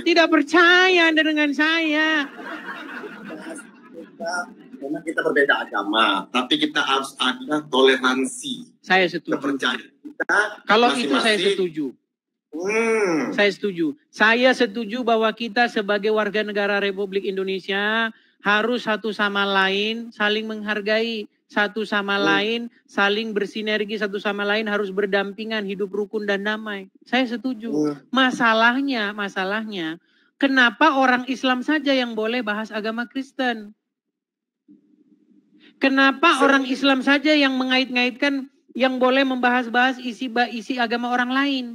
tidak percaya Anda dengan saya. Karena kita berbeda agama, tapi kita harus ada toleransi. Saya setuju. Kepercayaan kita Kalau itu masing-masing. saya setuju. Saya setuju. Saya setuju bahwa kita sebagai warga negara Republik Indonesia harus satu sama lain saling menghargai, satu sama lain saling bersinergi, satu sama lain harus berdampingan, hidup rukun dan damai. Saya setuju. Masalahnya, kenapa orang Islam saja yang boleh bahas agama Kristen? Kenapa orang Islam saja yang mengait-ngaitkan, yang boleh membahas-bahas isi agama orang lain?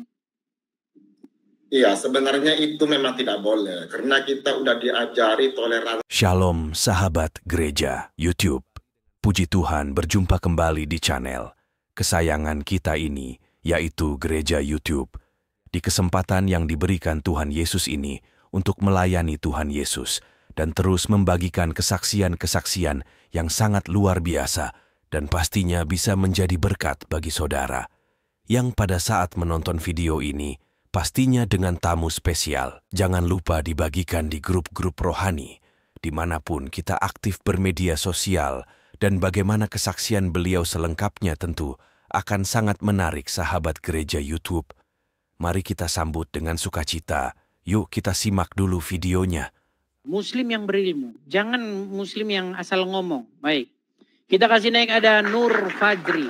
Iya, sebenarnya itu memang tidak boleh. Karena kita udah diajari toleransi. Shalom sahabat gereja YouTube. Puji Tuhan berjumpa kembali di channel kesayangan kita ini, yaitu Gereja YouTube. Di kesempatan yang diberikan Tuhan Yesus ini untuk melayani Tuhan Yesus dan terus membagikan kesaksian-kesaksian yang sangat luar biasa dan pastinya bisa menjadi berkat bagi saudara. Yang pada saat menonton video ini, pastinya dengan tamu spesial. Jangan lupa dibagikan di grup-grup rohani, dimanapun kita aktif bermedia sosial, dan bagaimana kesaksian beliau selengkapnya tentu akan sangat menarik sahabat gereja YouTube. Mari kita sambut dengan sukacita. Yuk kita simak dulu videonya. Muslim yang berilmu, jangan muslim yang asal ngomong. Baik, kita kasih naik ada Nur Fajri.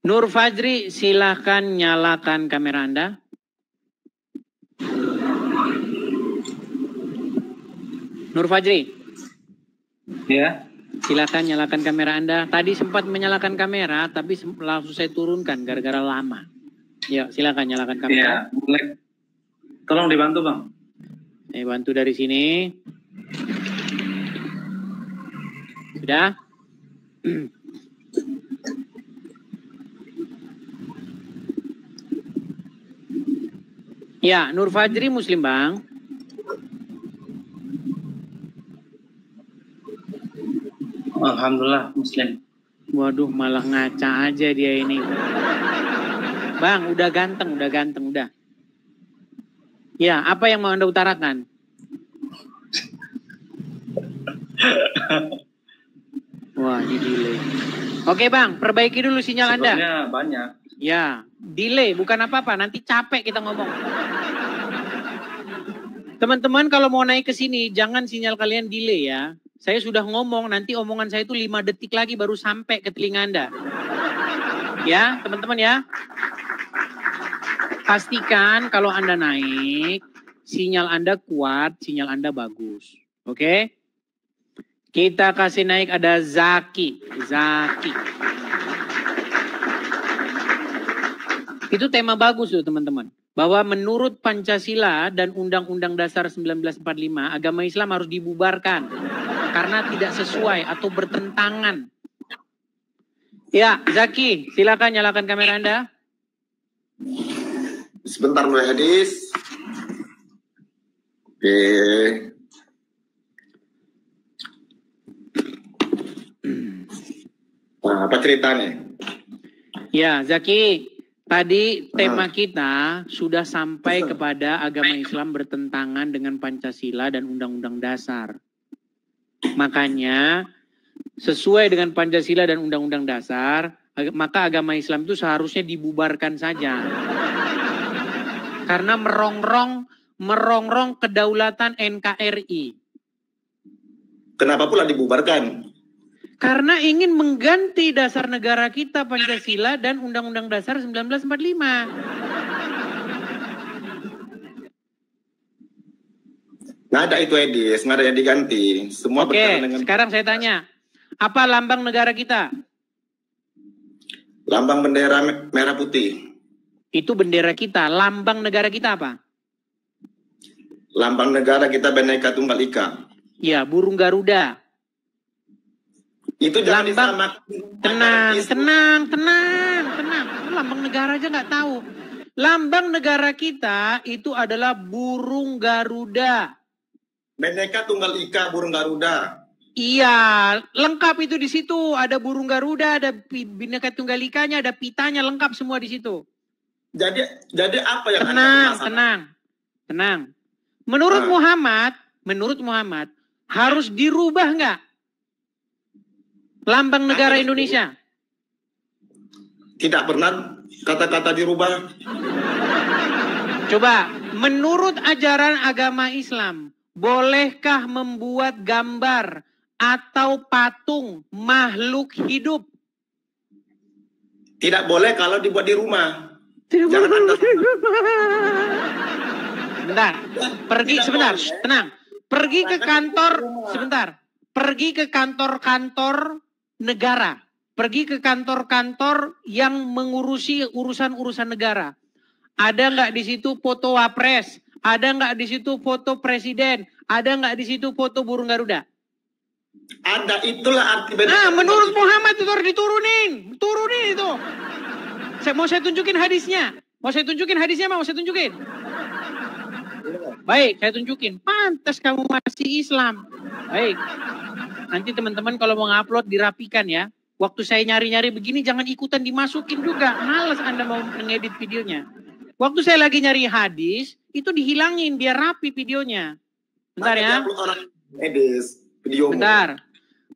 Nur Fajri, silahkan nyalakan kamera Anda. Nur Fajri. Ya. Silakan nyalakan kamera Anda. Tadi sempat menyalakan kamera, tapi langsung saya turunkan gara-gara lama. Ya, silakan nyalakan kamera. Ya, boleh. Tolong dibantu, Bang. Bantu dari sini. Sudah? Ya, Nur Fajri Muslim, Bang. Alhamdulillah Muslim. Waduh, malah ngaca aja dia ini. Bang, udah ganteng, udah. Ya, apa yang mau Anda utarakan? Wah, ini delay. Oke, Bang, perbaiki dulu sinyal Anda. Sebenarnya banyak. Ya, delay bukan apa-apa, nanti capek kita ngomong. Teman-teman kalau mau naik ke sini, jangan sinyal kalian delay ya. Saya sudah ngomong, nanti omongan saya itu 5 detik lagi baru sampai ke telinga Anda. Ya, teman-teman ya. Pastikan kalau Anda naik, sinyal Anda kuat, sinyal Anda bagus. Oke? Kita kasih naik ada Zaki. Itu tema bagus loh teman-teman. Bahwa menurut Pancasila dan Undang-Undang Dasar 1945, agama Islam harus dibubarkan. Karena tidak sesuai atau bertentangan. Ya, Zaki, silakan nyalakan kamera Anda. Sebentar dulu Hadis. Oke. Nah, apa ceritanya? Ya, Zaki, tadi tema kita sudah sampai kepada agama Islam bertentangan dengan Pancasila dan Undang-Undang Dasar. Makanya, sesuai dengan Pancasila dan Undang-Undang Dasar, maka agama Islam itu seharusnya dibubarkan saja. Karena merongrong kedaulatan NKRI. Kenapa pula dibubarkan? Karena ingin mengganti dasar negara kita Pancasila dan Undang-Undang Dasar 1945. Nggak ada itu Edis, nggak ada yang diganti. Semua Oke, dengan... sekarang saya tanya. Apa lambang negara kita? Lambang bendera merah putih. Itu bendera kita. Lambang negara kita apa? Lambang negara kita Bhinneka Tunggal Ika. Ya, burung Garuda. Itu jangan lambang. Tenang. Itu lambang negara aja nggak tahu. Lambang negara kita itu adalah burung Garuda. Bhinneka Tunggal Ika, burung Garuda. Iya, lengkap itu di situ. Ada burung Garuda, ada Bhinneka Tunggal Ikanya, ada pitanya, lengkap semua di situ. Jadi apa yang tenang. Menurut Muhammad harus dirubah nggak lambang negara Indonesia? Tidak pernah kata-kata dirubah. Coba, menurut ajaran agama Islam, bolehkah membuat gambar atau patung makhluk hidup? Tidak boleh kalau dibuat di rumah. Bentar, tenang. Pergi ke kantor, sebentar. Pergi ke kantor-kantor negara. Pergi ke kantor-kantor yang mengurusi urusan-urusan negara. Ada nggak di situ foto wapres? Ada nggak di situ foto presiden? Ada nggak di situ foto burung Garuda? Ada, itulah arti beda. Nah, menurut Muhammad itu harus diturunin. Turunin itu. Mau saya tunjukin hadisnya? Mau saya tunjukin? Baik, saya tunjukin. Pantas kamu masih Islam. Baik. Nanti teman-teman kalau mau ngupload dirapikan ya. Waktu saya nyari-nyari begini jangan ikutan dimasukin juga. Males Anda mau mengedit videonya. Waktu saya lagi nyari hadis, itu dihilangin biar rapi videonya. Bentar ya. Bentar.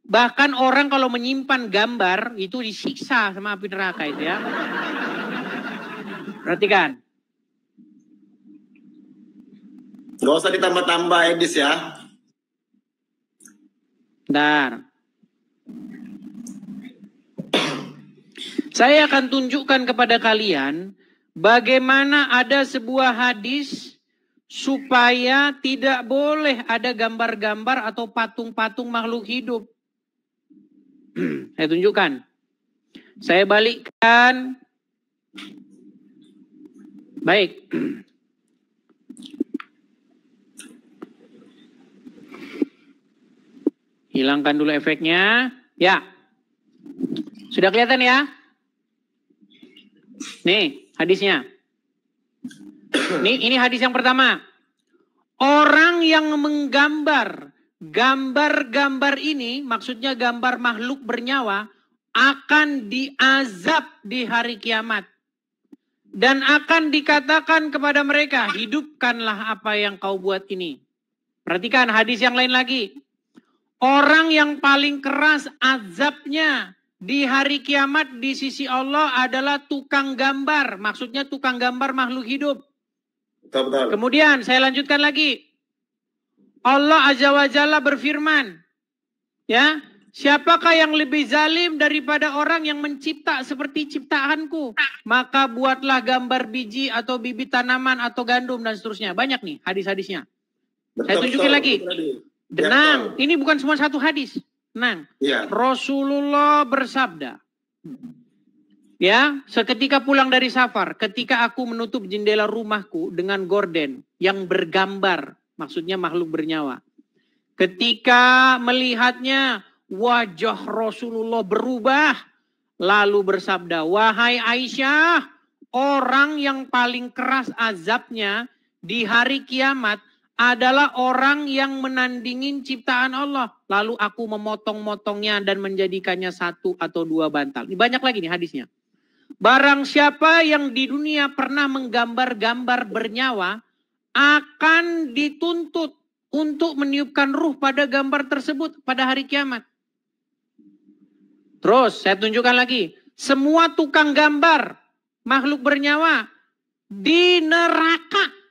Bahkan orang kalau menyimpan gambar itu disiksa sama api neraka itu ya. Perhatikan. Gak usah ditambah-tambah edis ya. Bentar. Saya akan tunjukkan kepada kalian bagaimana ada sebuah hadis supaya tidak boleh ada gambar-gambar atau patung-patung makhluk hidup. Saya tunjukkan. Saya balikkan. Baik. Hilangkan dulu efeknya. Ya. Sudah kelihatan ya? Nih hadisnya. Ini hadis yang pertama. Orang yang menggambar gambar-gambar ini, maksudnya gambar makhluk bernyawa, akan diazab di hari kiamat. Dan akan dikatakan kepada mereka, hidupkanlah apa yang kau buat ini. Perhatikan hadis yang lain lagi. Orang yang paling keras azabnya di hari kiamat di sisi Allah adalah tukang gambar. Maksudnya tukang gambar makhluk hidup. Betul. Kemudian saya lanjutkan lagi. Allah Azza wa Jalla berfirman. Ya. Siapakah yang lebih zalim daripada orang yang mencipta seperti ciptaanku? Maka buatlah gambar biji atau bibit tanaman atau gandum dan seterusnya. Banyak nih hadis-hadisnya. Saya tunjukin lagi. Tenang, ini bukan cuma satu hadis. Tenang. Ya. Rasulullah bersabda. Ya, seketika pulang dari safar, ketika aku menutup jendela rumahku dengan gorden yang bergambar, maksudnya makhluk bernyawa. Ketika melihatnya, wajah Rasulullah berubah, lalu bersabda, wahai Aisyah, orang yang paling keras azabnya di hari kiamat adalah orang yang menandingin ciptaan Allah. Lalu aku memotong-motongnya dan menjadikannya satu atau dua bantal. Ini banyak lagi nih hadisnya. Barang siapa yang di dunia pernah menggambar-gambar bernyawa, akan dituntut untuk meniupkan ruh pada gambar tersebut pada hari kiamat. Terus saya tunjukkan lagi. Semua tukang gambar makhluk bernyawa di neraka.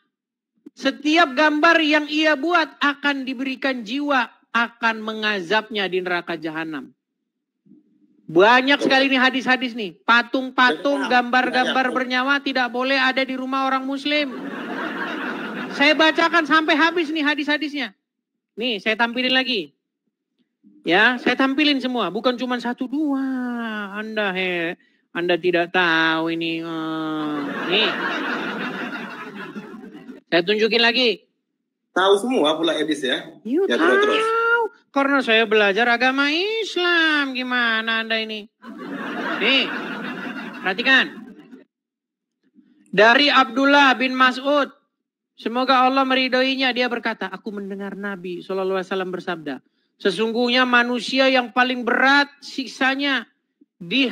Setiap gambar yang ia buat akan diberikan jiwa, akan mengazabnya di neraka jahanam. Banyak sekali nih hadis-hadis nih. Patung-patung, gambar-gambar bernyawa tidak boleh ada di rumah orang muslim. Saya bacakan sampai habis nih hadis-hadisnya. Nih saya tampilin lagi. Ya, saya tampilin semua, bukan cuma satu dua. Anda tidak tahu ini. Nih. Saya tunjukin lagi. Tahu semua pula Edis ya? Yuk, ya tahu. terus. Karena saya belajar agama Islam. Gimana Anda ini? Nih, perhatikan. Dari Abdullah bin Mas'ud. Semoga Allah meridhoinya. Dia berkata, aku mendengar Nabi SAW bersabda. Sesungguhnya manusia yang paling berat siksanya di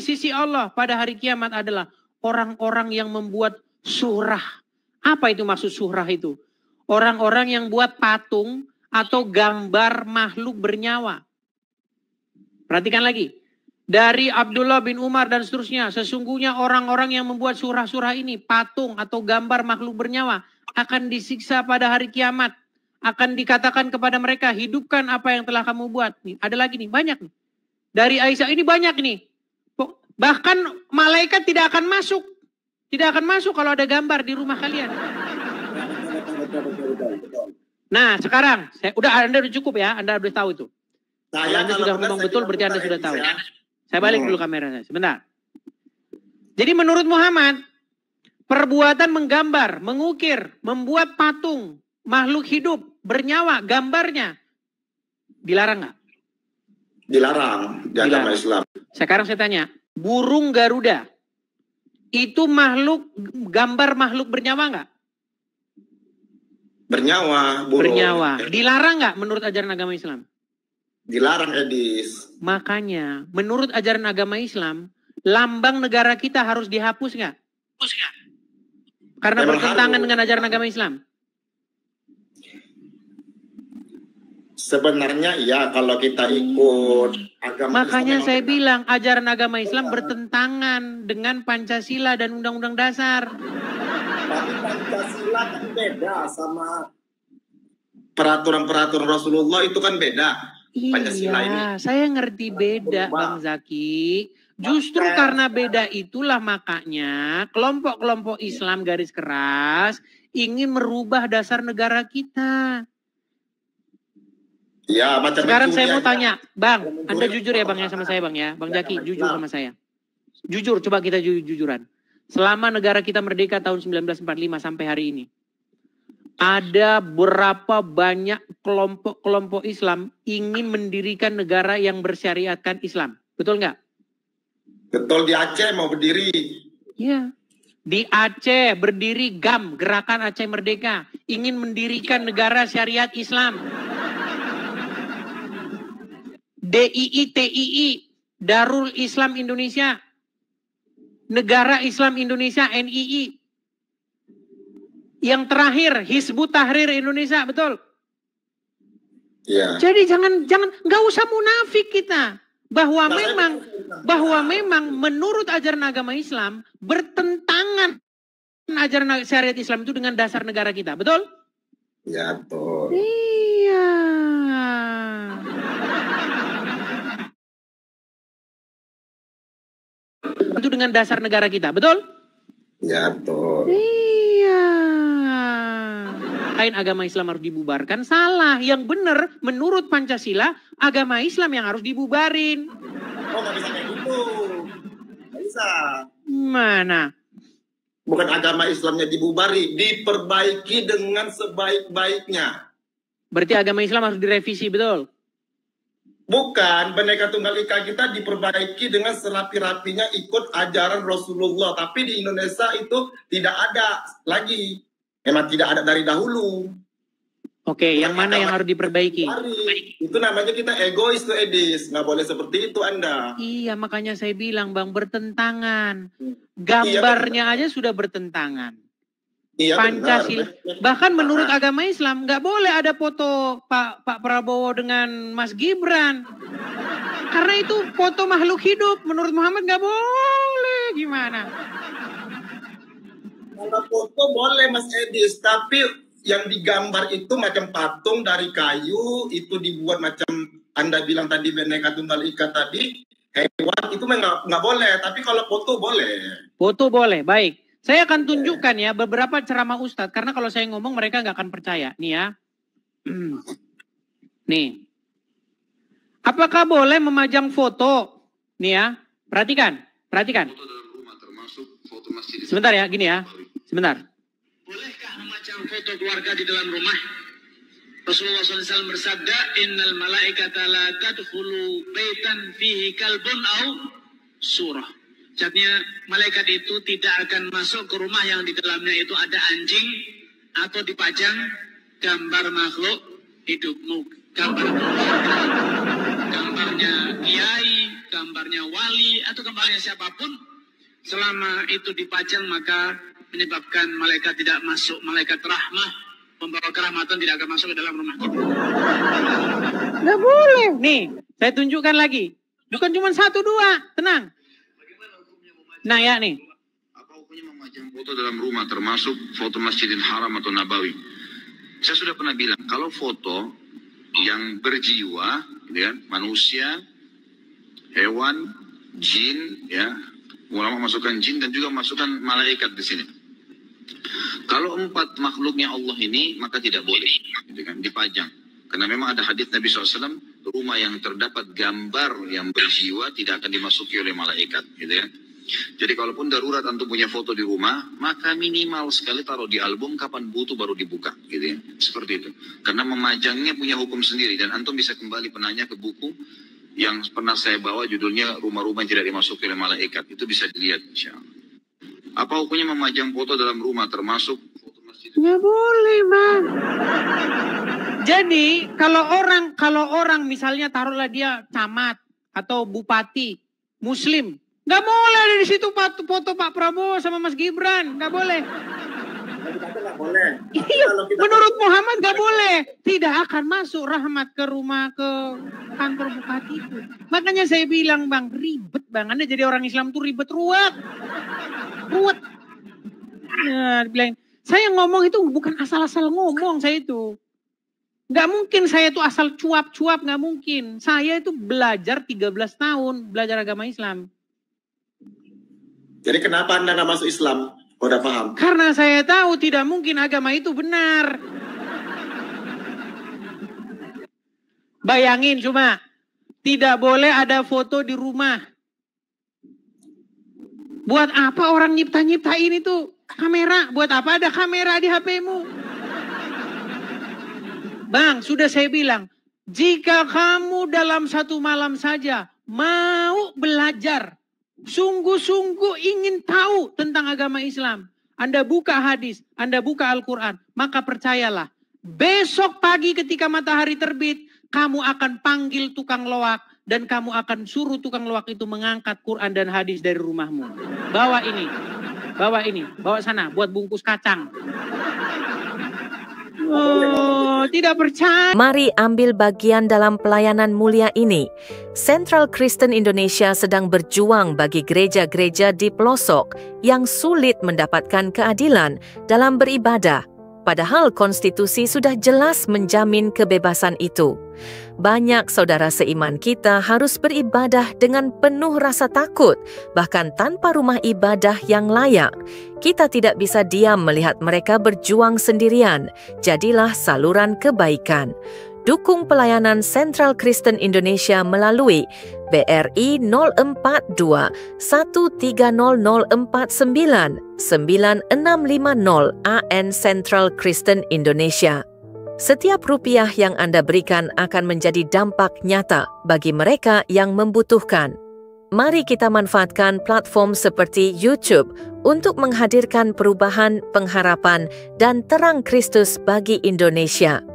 sisi Allah pada hari kiamat adalah orang-orang yang membuat surah. Apa itu maksud surah itu? Orang-orang yang buat patung atau gambar makhluk bernyawa. Perhatikan lagi. Dari Abdullah bin Umar dan seterusnya. Sesungguhnya orang-orang yang membuat surah-surah ini, patung atau gambar makhluk bernyawa, akan disiksa pada hari kiamat. Akan dikatakan kepada mereka, hidupkan apa yang telah kamu buat. Nih, ada lagi nih, banyak nih. Dari Aisyah ini banyak nih. Bahkan malaikat tidak akan masuk. Tidak akan masuk kalau ada gambar di rumah kalian. Nah sekarang, Anda udah cukup ya, Anda udah tahu itu. Kalau Anda sudah ngomong betul berarti Anda sudah tahu. Saya balik dulu kamera saya, sebentar. Jadi menurut Muhammad, perbuatan menggambar, mengukir, membuat patung, makhluk hidup, bernyawa, gambarnya, dilarang nggak? Dilarang di agama Islam. Sekarang saya tanya, burung Garuda, itu gambar makhluk bernyawa nggak? Bernyawa, burung. Bernyawa. Dilarang nggak menurut ajaran agama Islam? Dilarang, Edis. Makanya, menurut ajaran agama Islam, lambang negara kita harus dihapus nggak? Karena bertentangan dengan ajaran agama Islam. Sebenarnya iya kalau kita ikut agama Makanya Islam. saya bilang ajaran agama Islam bertentangan dengan Pancasila dan Undang-Undang Dasar. Tapi Pancasila kan beda sama peraturan-peraturan Rasulullah, itu kan beda. Pancasila Iya, ini. saya ngerti beda Bang Zaki. Justru karena beda itulah makanya kelompok-kelompok Islam garis keras ingin merubah dasar negara kita. Ya, macam sekarang itu saya ya, mau tanya, Bang, ya. Anda jujur ya Bang ya sama saya Bang ya. Bang Zaki jujur sama saya. Jujur, coba kita jujuran. Selama negara kita merdeka tahun 1945 sampai hari ini, ada berapa banyak kelompok-kelompok Islam ingin mendirikan negara yang bersyariatkan Islam? Betul nggak? Betul, di Aceh mau berdiri. Iya. Di Aceh berdiri GAM, Gerakan Aceh Merdeka, ingin mendirikan negara syariat Islam. DII, TII, Darul Islam Indonesia, Negara Islam Indonesia, NII. Yang terakhir, Hizbut Tahrir Indonesia, betul? Ya. Jadi jangan nggak usah munafik kita bahwa memang menurut ajaran agama Islam bertentangan ajaran syariat Islam itu dengan dasar negara kita, betul? Ya, betul. Iya. Itu dengan dasar negara kita, betul? Ya, betul. Iya. Lain agama Islam harus dibubarkan, salah. Yang benar menurut Pancasila, agama Islam yang harus dibubarin. Oh, nggak bisa kayak gitu. Nggak bisa. Mana? Bukan agama Islamnya dibubari, diperbaiki dengan sebaik-baiknya. Berarti agama Islam harus direvisi, betul? Bukan, Bhinneka Tunggal Ika kita diperbaiki dengan serapi-rapinya ikut ajaran Rasulullah. Tapi di Indonesia itu tidak ada lagi. Memang tidak ada dari dahulu. Oke, yang mana yang harus diperbaiki? Itu namanya kita egois tuh, Edis. Nggak boleh seperti itu Anda. Iya, makanya saya bilang Bang, bertentangan. Gambarnya aja sudah bertentangan. Iya, Pancasila. benar. Bahkan menurut agama Islam nggak boleh ada foto Pak Prabowo dengan Mas Gibran. Karena itu foto makhluk hidup. Menurut Muhammad nggak boleh. Gimana? Kalau foto boleh Mas Edis, tapi yang digambar itu macam patung dari kayu, itu dibuat macam Anda bilang tadi Bhinneka Tunggal Ika tadi, hewan itu nggak boleh. Tapi kalau foto boleh. Foto boleh, baik. Saya akan tunjukkan ya beberapa ceramah Ustadz. Karena kalau saya ngomong mereka nggak akan percaya. Nih ya. Nih. Apakah boleh memajang foto? Nih ya. Perhatikan. Sebentar ya, gini ya. Sebentar. Bolehkah memajang foto keluarga di dalam rumah? Rasulullah SAW bersabda, Innal malaikata la tadkhulu baitan fihi kalbun au surah. Artinya malaikat itu tidak akan masuk ke rumah yang di dalamnya itu ada anjing atau dipajang gambar makhluk hidup. gambar gambarnya kiai, gambarnya wali, atau gambarnya siapapun, selama itu dipajang maka menyebabkan malaikat tidak masuk, malaikat rahmah, pembawa kerahmatan tidak akan masuk ke dalam rumah kita. Nggak boleh. Nih, saya tunjukkan lagi. Bukan cuma 1, 2, tenang. Nah ya nih. Apa hukumnya memajang foto dalam rumah, termasuk foto Masjidil Haram atau Nabawi? Saya sudah pernah bilang, kalau foto yang berjiwa, ya, manusia, hewan, jin, ya, ulama masukkan jin dan juga masukkan malaikat di sini. Kalau 4 makhluknya Allah ini, maka tidak boleh, gitu kan, dipajang. Karena memang ada hadits Nabi SAW, rumah yang terdapat gambar yang berjiwa tidak akan dimasuki oleh malaikat, gitu ya. Jadi kalaupun darurat antum punya foto di rumah, maka minimal sekali taruh di album, kapan butuh baru dibuka, gitu ya. Seperti itu. Karena memajangnya punya hukum sendiri, dan antum bisa kembali penanya ke buku yang pernah saya bawa, judulnya Rumah-Rumah yang Tidak Dimasuki oleh Malaikat. Itu bisa dilihat, insya Allah. Apa hukumnya memajang foto dalam rumah, termasuk foto masjid? Nggak boleh, Bang. Jadi kalau orang misalnya taruhlah dia camat atau bupati Muslim, nggak boleh ada di situ foto Pak Prabowo sama Mas Gibran, nggak boleh. Nggak boleh. Iya, menurut Muhammad nggak boleh. Tidak akan masuk rahmat ke rumah, ke kantor bupati itu. Makanya saya bilang, Bang, ribet Bang. Anda jadi orang Islam tuh ribet, ruwet. Nah, bilang, saya ngomong itu bukan asal-asal ngomong saya itu. Nggak mungkin saya itu asal cuap-cuap, nggak mungkin. Saya itu belajar 13 tahun, belajar agama Islam. Jadi kenapa Anda nggak masuk Islam? Udah paham? Karena saya tahu tidak mungkin agama itu benar. Bayangin cuma, tidak boleh ada foto di rumah. Buat apa orang nyipta-nyiptain itu kamera? Buat apa ada kamera di HP-mu? Bang, sudah saya bilang, jika kamu dalam 1 malam saja mau belajar, sungguh-sungguh ingin tahu tentang agama Islam, Anda buka hadis, Anda buka Al-Quran, maka percayalah, besok pagi ketika matahari terbit, kamu akan panggil tukang loak, dan kamu akan suruh tukang loak itu mengangkat Quran dan hadis dari rumahmu. Bawa ini, bawa sana, buat bungkus kacang. Oh, tidak percaya. Mari ambil bagian dalam pelayanan mulia ini. Central Kristen Indonesia sedang berjuang bagi gereja-gereja di pelosok yang sulit mendapatkan keadilan dalam beribadah. Padahal konstitusi sudah jelas menjamin kebebasan itu. Banyak saudara seiman kita harus beribadah dengan penuh rasa takut, bahkan tanpa rumah ibadah yang layak. Kita tidak bisa diam melihat mereka berjuang sendirian. Jadilah saluran kebaikan. Dukung pelayanan Central Kristen Indonesia melalui BRI 042 130049 9650 AN Central Kristen Indonesia. Setiap rupiah yang Anda berikan akan menjadi dampak nyata bagi mereka yang membutuhkan. Mari kita manfaatkan platform seperti YouTube untuk menghadirkan perubahan, pengharapan, dan terang Kristus bagi Indonesia.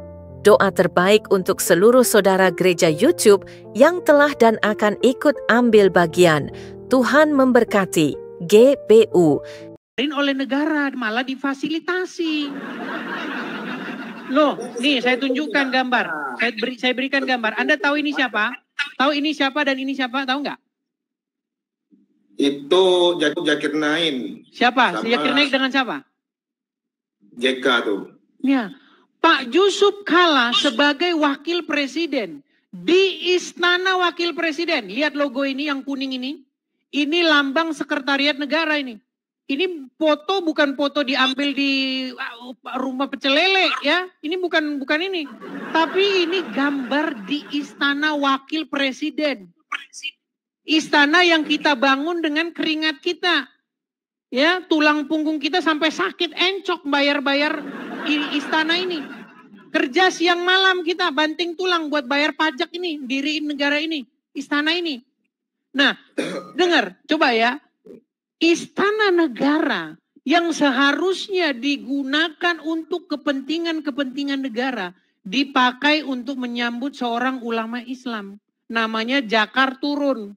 Doa terbaik untuk seluruh saudara gereja YouTube yang telah dan akan ikut ambil bagian. Tuhan memberkati. GPU. Oleh negara, malah difasilitasi. Loh, nih saya tunjukkan gambar. Saya berikan gambar. Anda tahu ini siapa? Tahu ini siapa dan ini siapa? Tahu nggak? Itu Zakir Naik. Siapa? Zakir Naik dengan siapa? JK tuh. Ya, Pak Yusuf Kalla sebagai wakil presiden di Istana Wakil Presiden. Lihat logo ini yang kuning ini. Ini lambang sekretariat negara ini. Ini foto bukan foto diambil di rumah pecel lele ya. Ini bukan ini. Tapi ini gambar di Istana Wakil Presiden. Istana yang kita bangun dengan keringat kita. Ya, tulang punggung kita sampai sakit encok bayar-bayar istana ini. Kerja siang malam kita banting tulang buat bayar pajak ini, diriin negara ini, istana ini. Nah, dengar, coba ya. Istana negara yang seharusnya digunakan untuk kepentingan-kepentingan negara dipakai untuk menyambut seorang ulama Islam. Namanya Jakar Turun.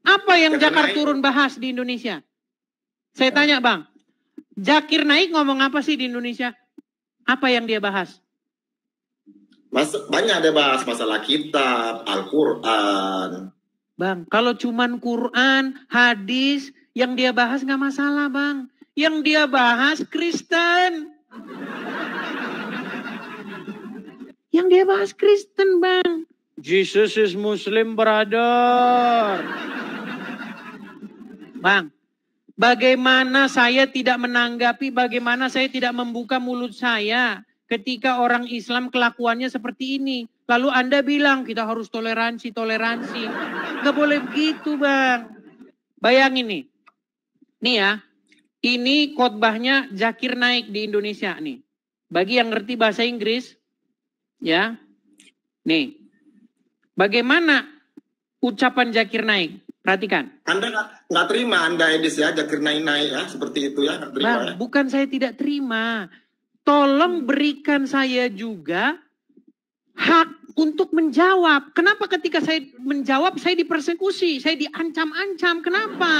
Apa yang Jakar Turun bahas di Indonesia? Saya tanya Bang, Zakir Naik ngomong apa sih di Indonesia? Apa yang dia bahas? Banyak dia bahas masalah kitab, Al-Quran. Bang, kalau cuman Quran, hadis, yang dia bahas nggak masalah Bang. Yang dia bahas Kristen. Yang dia bahas Kristen Bang. Jesus is Muslim brother. Bang, bagaimana saya tidak menanggapi, bagaimana saya tidak membuka mulut saya ketika orang Islam kelakuannya seperti ini. Lalu Anda bilang kita harus toleransi. Nggak boleh begitu Bang. Bayangin nih. Nih ya, ini khotbahnya Zakir Naik di Indonesia nih. Bagi yang ngerti bahasa Inggris, ya. Nih, bagaimana ucapan Zakir Naik? Perhatikan. Anda nggak terima Anda Edis ya, Zakir Naik ya, seperti itu ya. Terima, Bang, ya. Bukan saya tidak terima. Tolong berikan saya juga hak untuk menjawab. Kenapa ketika saya menjawab saya dipersekusi, saya diancam-ancam? Kenapa?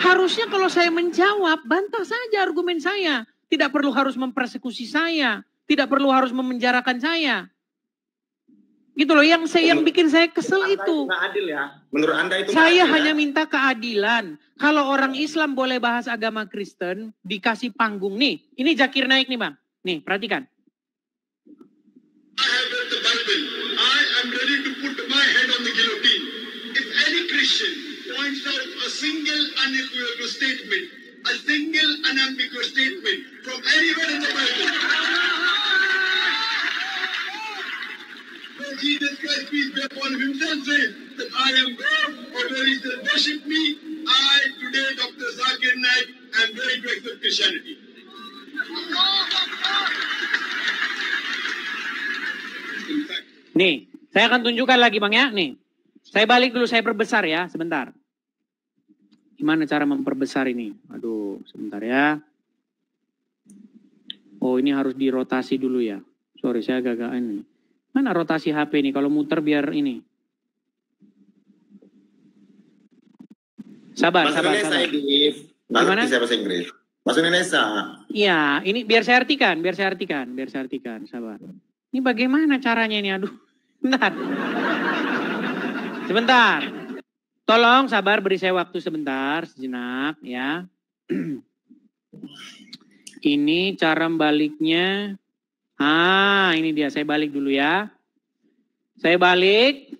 Harusnya kalau saya menjawab, bantah saja argumen saya. Tidak perlu harus mempersekusi saya. Tidak perlu harus memenjarakan saya. Gitu loh, yang bikin saya kesel itu. Adil ya. Menurut Anda itu saya adil, hanya ya? minta keadilan. Kalau orang Islam boleh bahas agama Kristen, dikasih panggung. Nih, ini Zakir Naik nih Bang. Nih, perhatikan. I have read the Bible. I am ready to put my head on the guillotine. If any Christian points out a single unequivocal statement, a single unambiguous statement from anywhere in the Bible, where Jesus Christ, peace be upon him, himself says that I am God, or where he says worship me, I today, Dr. Zakir Naik, am ready to accept Christianity. Nih, saya akan tunjukkan lagi Bang ya. Nih, saya balik dulu, saya perbesar ya, sebentar. Gimana cara memperbesar ini? Aduh, sebentar ya. Oh, ini harus dirotasi dulu ya. Sorry, saya agak ini. Mana rotasi HP nih? Kalau muter biar ini. Sabar. Gimana? Saya bahasa Inggris. Bahasa Indonesia. Iya, ini biar saya artikan. Sabar. Ini bagaimana caranya ini? Aduh, bentar. Sebentar. Tolong sabar, beri saya waktu sebentar, sejenak ya. Ini cara baliknya. Ini dia, saya balik dulu ya. Saya balik.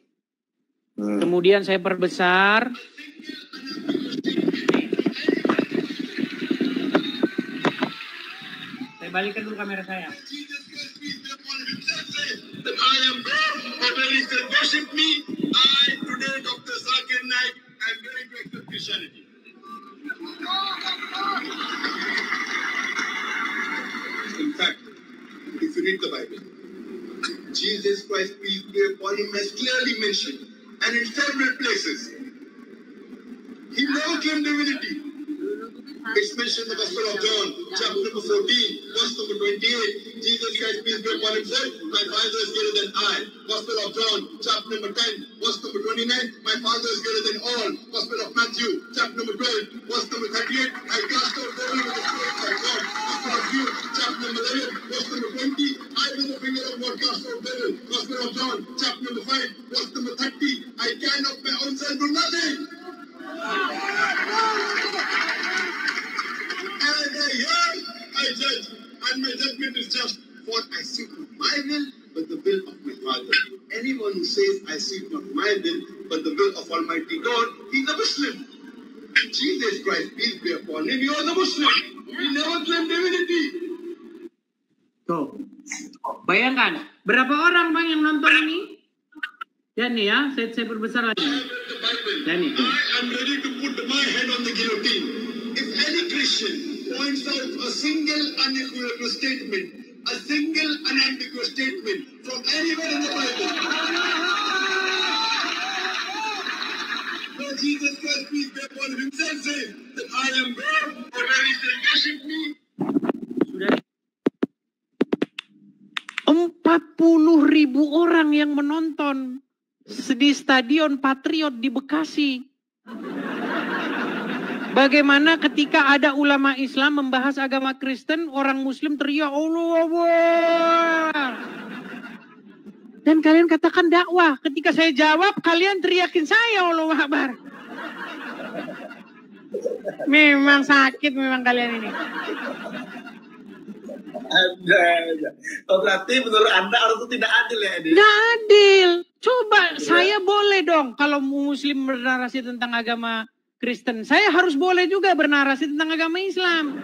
Kemudian saya perbesar. Saya balikkan dulu kamera saya. That I am God, or where he says worship me, I today, Dr. Zakir Naik, am ready to accept Christianity. In fact, if you read the Bible, Jesus Christ, peace be upon him, has clearly mentioned, and in several places, he never claimed divinity. It's mentioned in the Gospel of John, chapter number 14, verse number 28. Jesus Christ, peace be upon him, said, my Father is greater than I. Gospel of John, chapter number 10, verse number 29. My Father is greater than all. Gospel of Matthew, chapter number 12, verse number 38. I cast out devil with the Spirit of God. Gospel of Jude, chapter number 11, verse number 20. I with the finger of God cast out devil. Gospel of John, chapter number 5, verse number 30. I can of my own self do nothing. And I hear, I judge, and my judgment is just. For I seek not my will, but the will of my Father. Anyone who says, I seek not my will, but the will of Almighty God, he's a Muslim. Jesus Christ, peace be upon him, he was a Muslim. He never claimed divinity. Tuh, bayangkan, berapa orang Bang yang nonton ini? Dan nih ya, saya perbesar lagi. Dan nih. I am ready to put my head on the guillotine. If any Christian points out a single unequivocal statement, a single unambiguous statement from anywhere in the Bible, where Jesus Christ, peace be upon him, himself says that I am God, or where he says worship me. Sudah. 4 40.000 orang yang menonton di Stadion Patriot di Bekasi. Bagaimana ketika ada ulama Islam membahas agama Kristen, orang Muslim teriak Allahu Akbar. Dan kalian katakan dakwah. Ketika saya jawab, kalian teriakin saya Allahu Akbar. Memang sakit memang kalian ini. Ada. Oh, berarti menurut Anda orang itu tidak adil ya, Edi? Tidak adil. Coba saya boleh dong kalau Muslim bernarasi tentang agama Kristen. Saya harus boleh juga bernarasi tentang agama Islam.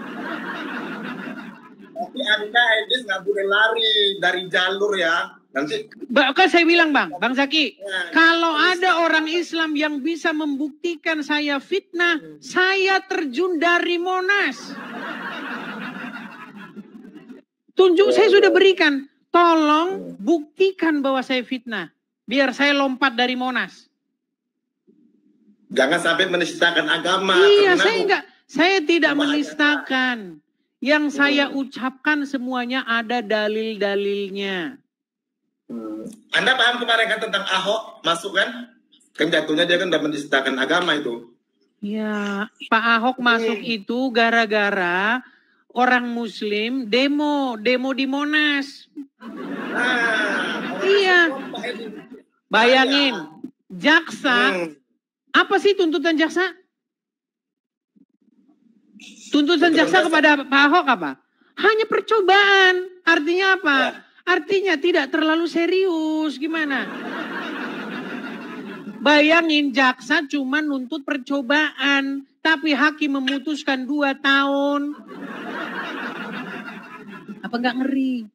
Tapi Anda, Edi, nggak boleh lari dari jalur ya. Nanti. Bahkan saya bilang Bang Zaki, kalau ada orang Islam yang bisa membuktikan saya fitnah, saya terjun dari Monas. Tunjuk, saya sudah berikan. Tolong buktikan bahwa saya fitnah. Biar saya lompat dari Monas. Jangan sampai menistakan agama. Iya, saya tidak menistakan. Yang saya ucapkan semuanya ada dalil-dalilnya. Anda paham kemarin kan tentang Ahok masuk kan? Kan jatuhnya dia kan udah menistakan agama itu. Ya, Pak Ahok masuk itu gara-gara orang Muslim demo di Monas. Iya. Bayangin, jaksa, apa sih tuntutan jaksa? Tuntutan jaksa kepada Pak Ahok apa? Hanya percobaan. Artinya apa? Ya. Artinya tidak terlalu serius. Gimana? Bayangin jaksa cuma nuntut percobaan. Tapi hakim memutuskan 2 tahun. Apa nggak ngeri?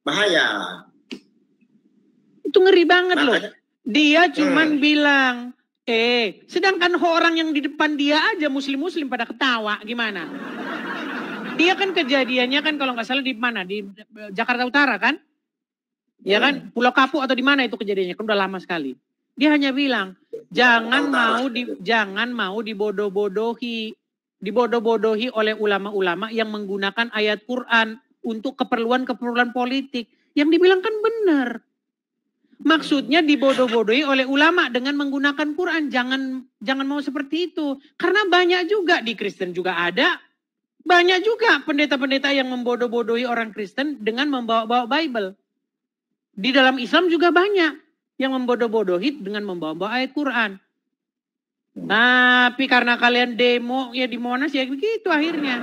Bahaya. Itu ngeri banget loh. Dia cuman bilang, sedangkan orang yang di depan dia aja muslim-muslim pada ketawa. Gimana? Dia kan kejadiannya kan kalau nggak salah di mana? Di Jakarta Utara kan? Ya kan? Pulau Kapuk atau di mana itu kejadiannya? Kan udah lama sekali. Dia hanya bilang, jangan mau dibodoh-bodohi. Dibodoh-bodohi oleh ulama-ulama yang menggunakan ayat Quran untuk keperluan-keperluan politik. Yang dibilang kan benar. Maksudnya dibodoh-bodohi oleh ulama dengan menggunakan Quran. Jangan mau seperti itu. Karena banyak juga di Kristen juga ada. Banyak juga pendeta-pendeta yang membodoh-bodohi orang Kristen dengan membawa-bawa Bible. Di dalam Islam juga banyak yang membodoh-bodohi dengan membawa-bawa ayat Quran. Tapi karena kalian demo ya di Monas ya begitu akhirnya.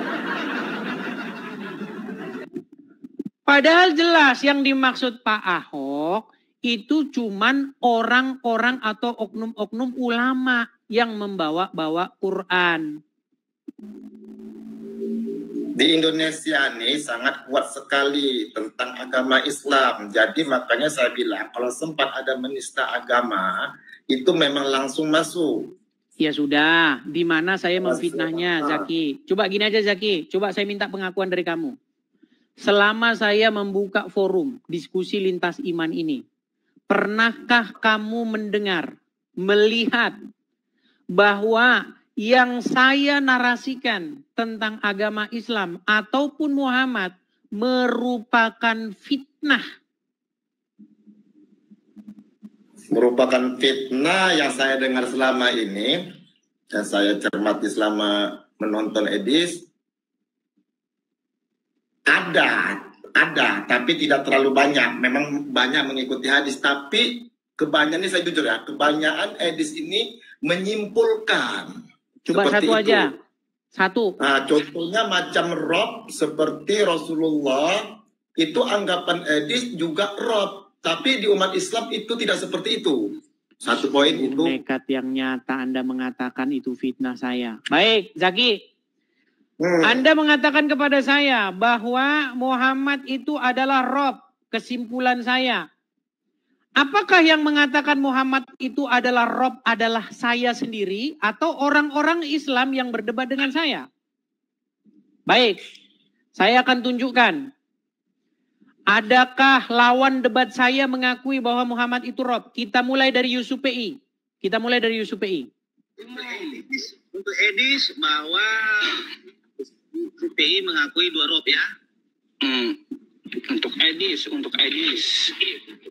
Padahal jelas yang dimaksud Pak Ahok itu cuman orang-orang atau oknum-oknum ulama yang membawa-bawa Quran. Di Indonesia nih sangat kuat sekali tentang agama Islam. Jadi makanya saya bilang kalau sempat ada menista agama itu memang langsung masuk. Ya sudah, di mana saya memfitnahnya Zaki? Coba gini aja Zaki, coba saya minta pengakuan dari kamu. Selama saya membuka forum diskusi lintas iman ini, pernahkah kamu mendengar, melihat bahwa yang saya narasikan tentang agama Islam ataupun Muhammad merupakan fitnah? Merupakan fitnah yang saya dengar selama ini, dan saya cermati selama menonton Edis, ada, tapi tidak terlalu banyak. Memang banyak mengikuti hadis, tapi kebanyakan ini saya jujur ya, kebanyakan Edis ini menyimpulkan. Coba satu itu aja. Satu. Nah, contohnya macam Rob seperti Rasulullah itu anggapan Edis juga Rob, tapi di umat Islam itu tidak seperti itu. Satu poin itu. Nekat yang nyata Anda mengatakan itu fitnah saya. Baik, Zaki. Anda mengatakan kepada saya bahwa Muhammad itu adalah Rob. Kesimpulan saya. Apakah yang mengatakan Muhammad itu adalah Rob adalah saya sendiri atau orang-orang Islam yang berdebat dengan saya? Baik, saya akan tunjukkan. Adakah lawan debat saya mengakui bahwa Muhammad itu Rob? Kita mulai dari Yusuf PI. Untuk Edis bahwa PI mengakui 2 Rob ya. Untuk Edis,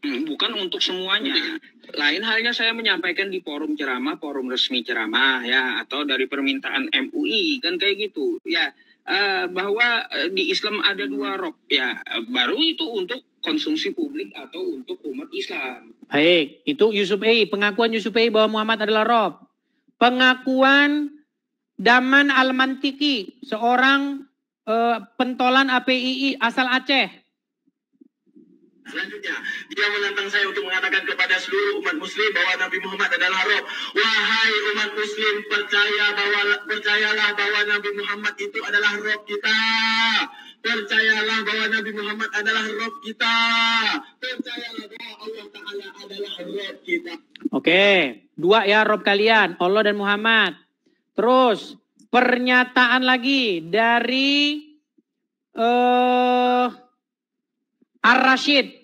bukan untuk semuanya. Lain halnya saya menyampaikan di forum ceramah, forum resmi ceramah ya, atau dari permintaan MUI kan kayak gitu ya, bahwa di Islam ada 2 rob ya, baru itu untuk konsumsi publik atau untuk umat Islam. Baik, itu Yusuf Ei, pengakuan Yusuf Ei bahwa Muhammad adalah rob. Pengakuan Daman Al-Mantiki, seorang pentolan APII asal Aceh. Selanjutnya, dia menantang saya untuk mengatakan kepada seluruh umat muslim bahwa Nabi Muhammad adalah roh. Wahai umat muslim, percayalah bahwa Nabi Muhammad itu adalah roh kita. Percayalah bahwa Nabi Muhammad adalah roh kita. Percayalah bahwa Allah Ta'ala adalah roh kita. Oke, 2 ya rob kalian, Allah dan Muhammad. Terus, pernyataan lagi dari Ar-Rasyid.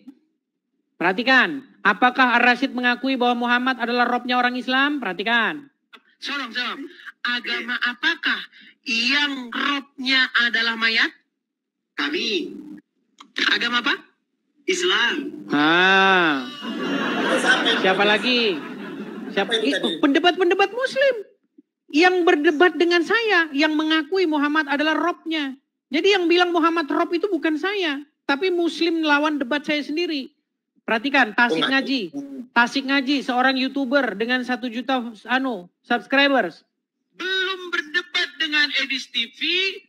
Perhatikan, apakah Ar-Rasyid mengakui bahwa Muhammad adalah robnya orang Islam? Perhatikan. Salam. Agama apakah yang robnya adalah mayat? Kami. Agama apa? Islam. Siapa lagi? Pendebat-pendebat Muslim yang berdebat dengan saya, yang mengakui Muhammad adalah robnya. Jadi yang bilang Muhammad rob itu bukan saya, tapi Muslim lawan debat saya sendiri. Perhatikan, Tasik Ngaji, seorang YouTuber dengan 1 juta subscribers. Belum berdebat dengan Edis TV,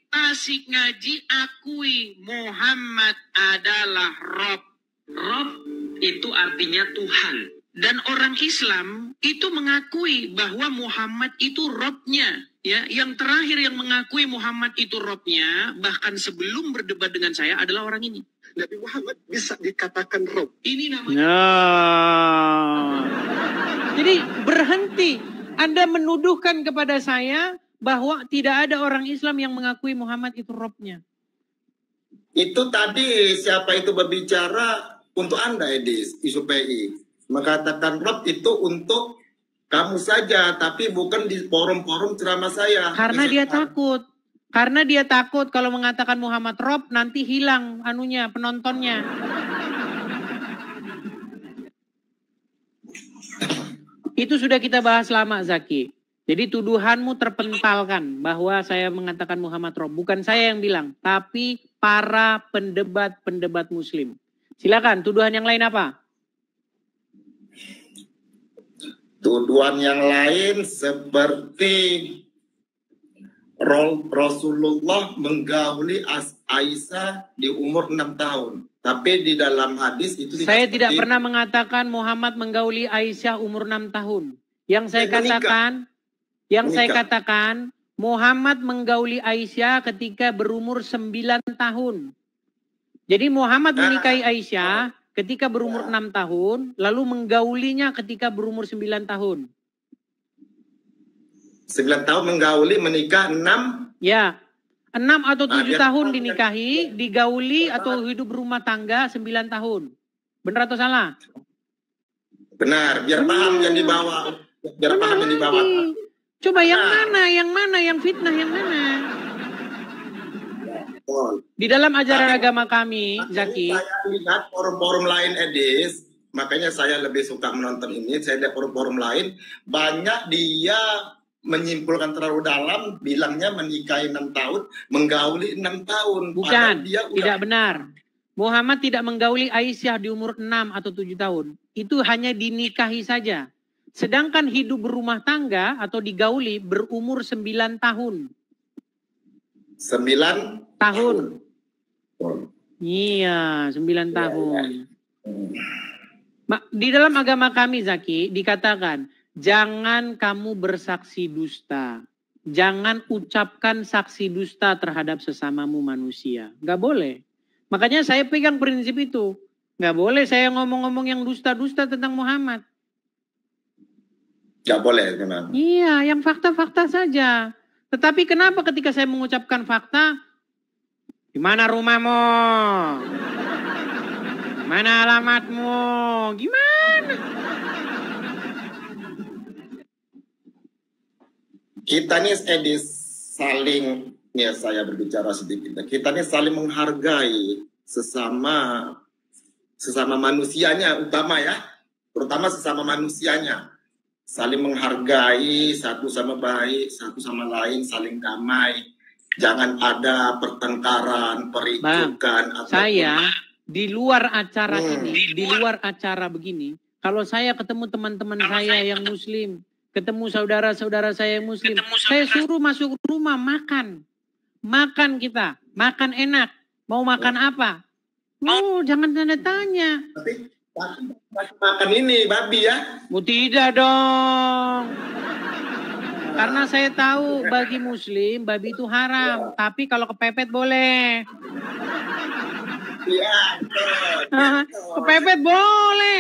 Tasik Ngaji akui Muhammad adalah rob. Rob itu artinya Tuhan. Dan orang Islam itu mengakui bahwa Muhammad itu robnya. Ya, yang terakhir yang mengakui Muhammad itu robnya, bahkan sebelum berdebat dengan saya adalah orang ini. Nabi Muhammad bisa dikatakan roh. Ini namanya. Jadi berhenti. Anda menuduhkan kepada saya bahwa tidak ada orang Islam yang mengakui Muhammad itu robnya. Itu tadi siapa itu berbicara untuk Anda, Edis, Isupi. Mengatakan rob itu untuk kamu saja, tapi bukan di forum-forum ceramah saya. Karena dia takut. Karena dia takut kalau mengatakan Muhammad rob nanti hilang penontonnya. Itu sudah kita bahas lama, Zaki. Jadi tuduhanmu terpentalkan bahwa saya mengatakan Muhammad rob. Bukan saya yang bilang, tapi para pendebat Muslim. Silakan, tuduhan yang lain apa? Tuduhan yang lain seperti Rasulullah menggauli Aisyah di umur 6 tahun. Tapi di dalam hadis itu saya tidak pernah mengatakan Muhammad menggauli Aisyah umur 6 tahun. Yang saya katakan Muhammad menggauli Aisyah ketika berumur 9 tahun. Jadi Muhammad menikahi Aisyah ketika berumur 6 tahun, lalu menggaulinya ketika berumur 9 tahun. 9 tahun menggauli, menikah 6? Ya, 6 atau 7 tahun dinikahi, digauli atau hidup rumah tangga 9 tahun. Benar atau salah? Benar, biar paham yang dibawa. Biar paham yang dibawa. Coba yang mana, yang fitnah yang mana? Di dalam ajaran agama kami, Zaki. Saya lihat forum-forum lain, Edis, makanya saya lebih suka menonton ini. Saya lihat forum-forum lain, banyak dia menyimpulkan terlalu dalam, bilangnya menikahi 6 tahun, menggauli 6 tahun. Bukan, tidak benar. Muhammad tidak menggauli Aisyah di umur 6 atau 7 tahun. Itu hanya dinikahi saja. Sedangkan hidup berumah tangga atau digauli berumur 9 tahun. 9 tahun. Iya, 9 tahun. Di dalam agama kami, Zaki, dikatakan, jangan kamu bersaksi dusta. Jangan ucapkan saksi dusta terhadap sesamamu manusia. Nggak boleh. Makanya saya pegang prinsip itu. Nggak boleh saya ngomong-ngomong yang dusta-dusta tentang Muhammad. Nggak boleh, memang. Iya, yang fakta-fakta saja. Tetapi kenapa ketika saya mengucapkan fakta, di mana rumahmu? Di mana alamatmu? Gimana? Kita nih, Edis, saling, ya saya berbicara sedikit. Kita nih saling menghargai sesama manusianya utama ya, terutama sesama manusianya, saling menghargai satu sama lain, saling damai, jangan ada pertengkaran, pericukan. Bang, saya di luar acara ini, di luar acara begini, kalau saya ketemu teman-teman saya yang muslim, ketemu saudara-saudara saya yang muslim, saya suruh masuk rumah makan. Makan kita, makan enak. Mau makan apa? Oh, jangan tanda tanya. Tapi makan ini babi ya? Oh, tidak dong. Karena saya tahu bagi muslim babi itu haram, tapi kalau kepepet boleh. Iya. Kepepet boleh.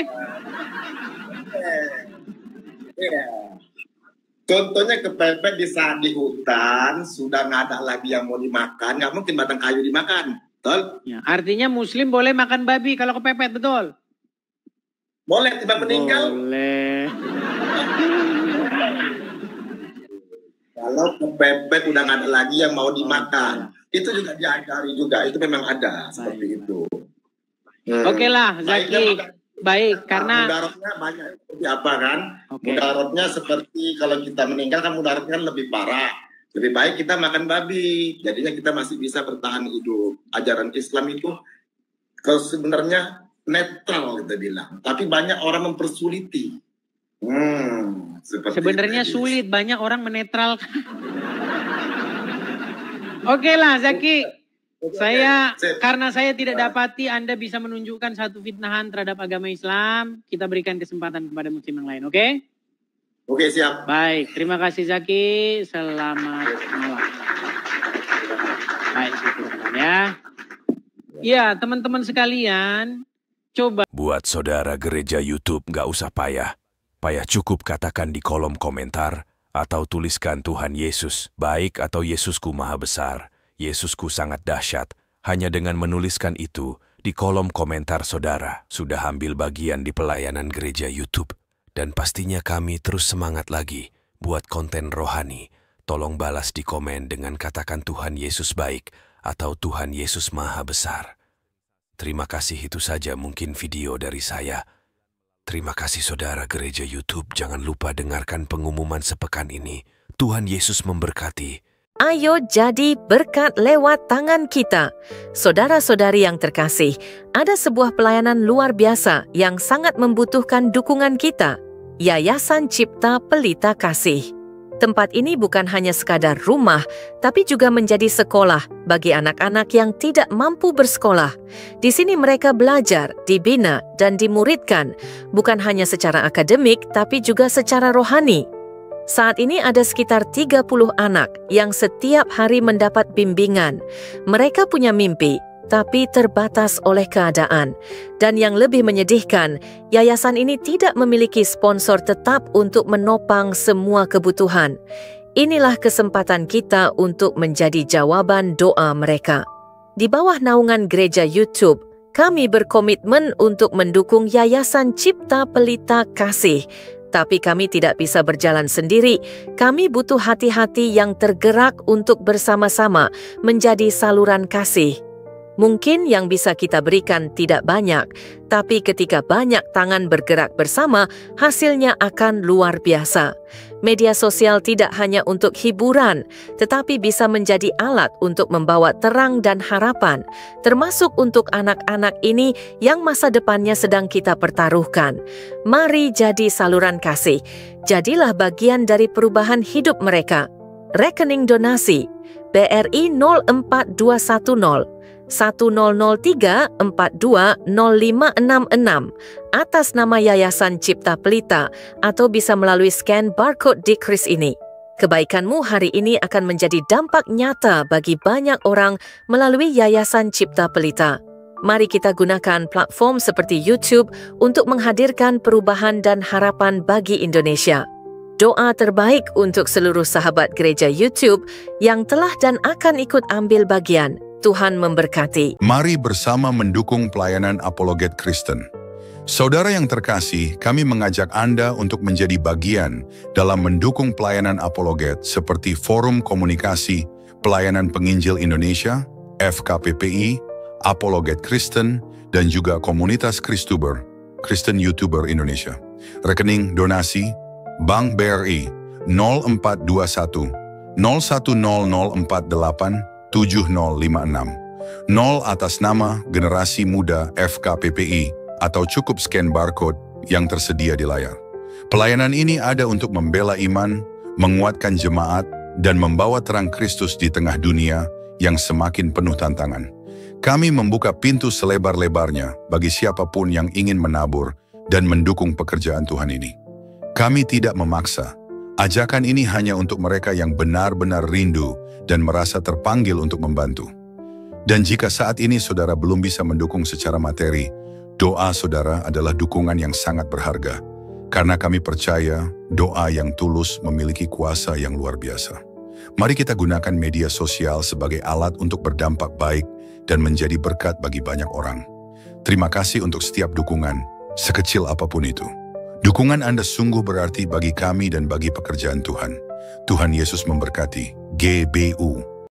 Iya. Contohnya kepepet di saat di hutan sudah nggak ada lagi yang mau dimakan, nggak mungkin batang kayu dimakan, betul? Ya, artinya muslim boleh makan babi kalau kepepet, betul? Boleh tiba meninggal. Boleh. Kalau kepepet udah nggak ada lagi yang mau dimakan, itu juga diajari juga, itu memang ada seperti itu. Oke lah, Zaki. Baik, karena mudaratnya banyak seperti apa kan? Mudaratnya seperti kalau kita meninggal kan mudaratnya kan lebih parah. Lebih baik kita makan babi, jadinya kita masih bisa bertahan hidup. Ajaran Islam itu sebenarnya netral kita bilang, tapi banyak orang mempersuliti. Sebenarnya sulit, banyak orang menetralkan. Oke lah, Zaki. Karena saya tidak dapati Anda bisa menunjukkan satu fitnahan terhadap agama Islam, kita berikan kesempatan kepada muslim yang lain, oke? Oke, siap. Baik, terima kasih Zaki. Selamat malam. Baik, ya. Ya, teman-teman sekalian, coba. Buat saudara gereja YouTube nggak usah payah. Payah cukup katakan di kolom komentar atau tuliskan Tuhan Yesus baik atau Yesusku Maha Besar. Yesusku sangat dahsyat. Hanya dengan menuliskan itu di kolom komentar saudara sudah ambil bagian di pelayanan gereja YouTube. Dan pastinya kami terus semangat lagi buat konten rohani. Tolong balas di komen dengan katakan Tuhan Yesus baik atau Tuhan Yesus Maha Besar. Terima kasih, itu saja mungkin video dari saya. Terima kasih saudara gereja YouTube. Jangan lupa dengarkan pengumuman sepekan ini. Tuhan Yesus memberkati. Ayo jadi berkat lewat tangan kita. Saudara-saudari yang terkasih, ada sebuah pelayanan luar biasa yang sangat membutuhkan dukungan kita. Yayasan Cipta Pelita Kasih. Tempat ini bukan hanya sekadar rumah, tapi juga menjadi sekolah bagi anak-anak yang tidak mampu bersekolah. Di sini mereka belajar, dibina, dan dimuridkan, bukan hanya secara akademik, tapi juga secara rohani. Saat ini ada sekitar 30 anak yang setiap hari mendapat bimbingan. Mereka punya mimpi, tapi terbatas oleh keadaan. Dan yang lebih menyedihkan, yayasan ini tidak memiliki sponsor tetap untuk menopang semua kebutuhan. Inilah kesempatan kita untuk menjadi jawaban doa mereka. Di bawah naungan gereja YouTube, kami berkomitmen untuk mendukung Yayasan Cipta Pelita Kasih. Tapi kami tidak bisa berjalan sendiri. Kami butuh hati-hati yang tergerak untuk bersama-sama menjadi saluran kasih. Mungkin yang bisa kita berikan tidak banyak, tapi ketika banyak tangan bergerak bersama, hasilnya akan luar biasa. Media sosial tidak hanya untuk hiburan, tetapi bisa menjadi alat untuk membawa terang dan harapan, termasuk untuk anak-anak ini yang masa depannya sedang kita pertaruhkan. Mari jadi saluran kasih. Jadilah bagian dari perubahan hidup mereka. Rekening donasi BRI 04210 1003 420566 atas nama Yayasan Cipta Pelita atau bisa melalui scan barcode di kris ini. Kebaikanmu hari ini akan menjadi dampak nyata bagi banyak orang melalui Yayasan Cipta Pelita. Mari kita gunakan platform seperti YouTube untuk menghadirkan perubahan dan harapan bagi Indonesia. Doa terbaik untuk seluruh sahabat gereja YouTube yang telah dan akan ikut ambil bagian. Tuhan memberkati. Mari bersama mendukung pelayanan Apologet Kristen. Saudara yang terkasih, kami mengajak Anda untuk menjadi bagian dalam mendukung pelayanan Apologet seperti Forum Komunikasi Pelayanan Penginjil Indonesia, FKPPI, Apologet Kristen, dan juga komunitas Kristuber, Kristen YouTuber Indonesia. Rekening donasi Bank BRI 0421 010048 7056 0 atas nama Generasi Muda FKPPI atau cukup scan barcode yang tersedia di layar. Pelayanan ini ada untuk membela iman, menguatkan jemaat, dan membawa terang Kristus di tengah dunia yang semakin penuh tantangan. Kami membuka pintu selebar-lebarnya bagi siapapun yang ingin menabur dan mendukung pekerjaan Tuhan ini. Kami tidak memaksa. Ajakan ini hanya untuk mereka yang benar-benar rindu dan merasa terpanggil untuk membantu. Dan jika saat ini saudara belum bisa mendukung secara materi, doa saudara adalah dukungan yang sangat berharga. Karena kami percaya doa yang tulus memiliki kuasa yang luar biasa. Mari kita gunakan media sosial sebagai alat untuk berdampak baik dan menjadi berkat bagi banyak orang. Terima kasih untuk setiap dukungan, sekecil apapun itu. Dukungan Anda sungguh berarti bagi kami dan bagi pekerjaan Tuhan. Tuhan Yesus memberkati. GBU.